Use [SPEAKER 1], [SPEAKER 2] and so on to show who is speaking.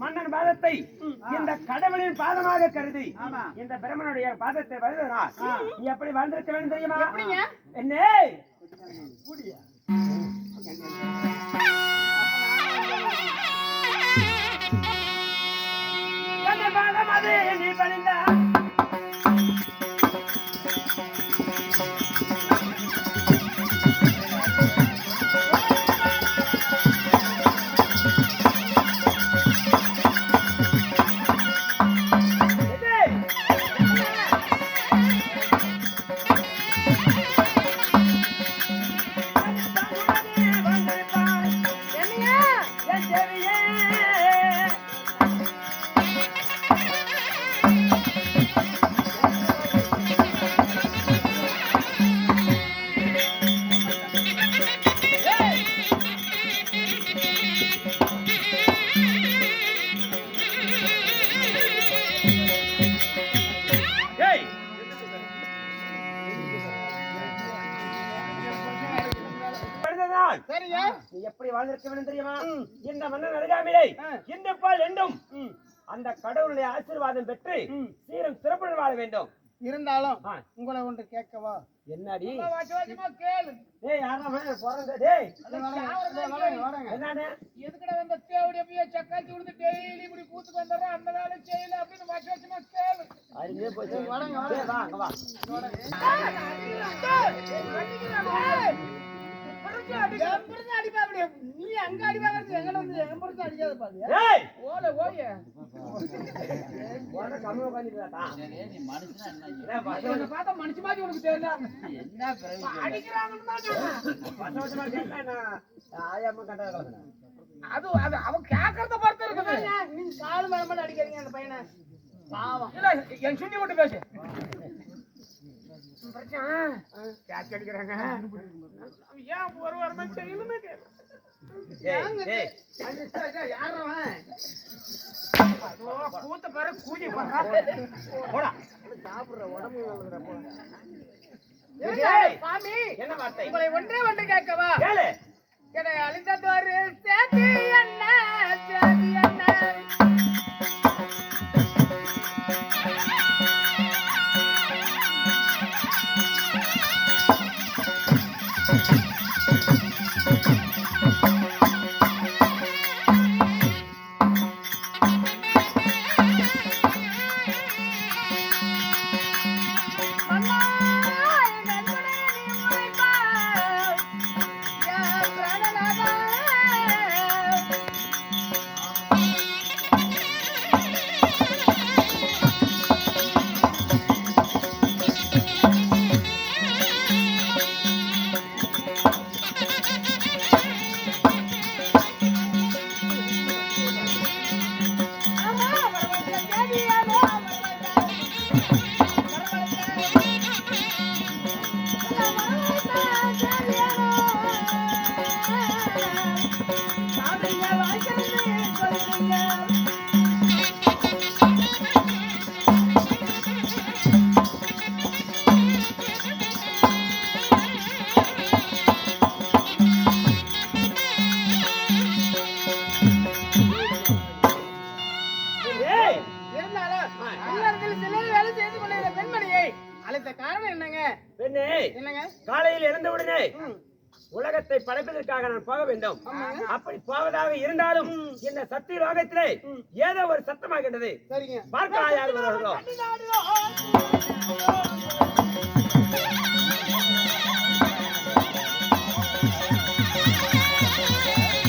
[SPEAKER 1] மன்னன் பாதத்தை இந்த கடவுளின் பாதமாக கருதி இந்த பிரம்மனுடைய பாதத்தை வருவதனால் நீ எப்படி வாழ்ந்திருக்க வேண்டும் தெரியுமா? என்ன பாதமது நீ பணிந்த எப்படி வாழ்ந்திருக்க வேண்டும் தெரியுமா? இந்த மன்னன் அருகாமையை இந்த பால் என்றும் அந்த கடவுளுடைய ஆசீர்வாதம் பெற்று சீரும் சிறப்புடன் வாழ வேண்டும்.
[SPEAKER 2] இருந்தாலும் உங்களை ஒன்று கேட்கவா?
[SPEAKER 1] என்னடி?
[SPEAKER 2] கேளு. எதுக்கட வந்த தேவடிய போய் சக்காத்தி விழுந்து டெய்லி இப்படி கூத்துக்கு வந்துடுறோம், அந்த வேலை செய்யல அப்படின்னு வச்சமா கேளு.
[SPEAKER 1] அறிவே போச்சு.
[SPEAKER 2] நீ அங்க அடிப்பாங்க எங்க வந்து எம்பருத்து அடிக்காத பாரு. ஓல ஓய பார்த்தா மனுஷ மாதிரி உனக்கு தெரியல அது அது அவன் கேட்கறத பார்த்து இருக்குது. நீங்க காலு மேல மட்டும் அடிக்கிறீங்க அந்த பையனை பாவம். இல்ல என் சுண்டி மட்டும் பேசு. கேட்ச் அடிக்கிறாங்க ஏன் ஒரு வாரமா செய்யலுமே கூத்த பாரு கூஜி
[SPEAKER 1] போடா
[SPEAKER 3] சாப்பிடுற உடம்பு
[SPEAKER 2] சாமி
[SPEAKER 1] என்ன வார்த்தை
[SPEAKER 2] உங்களை ஒன்றே ஒன்று கேட்கவா
[SPEAKER 1] கேளு
[SPEAKER 2] என்னை அழிந்ததொரு சேதி என்ன சேதி என்ன
[SPEAKER 1] காலையில் எழுந்தவுடனே உலகத்தை படைப்பதற்காக நான் போக வேண்டும். அப்படி போவதாக இருந்தாலும் இந்த சத்திய லோகத்திலே ஏதோ ஒரு சத்தமாகின்றது. பார்க்கலாம் யார் வருவார்களோ.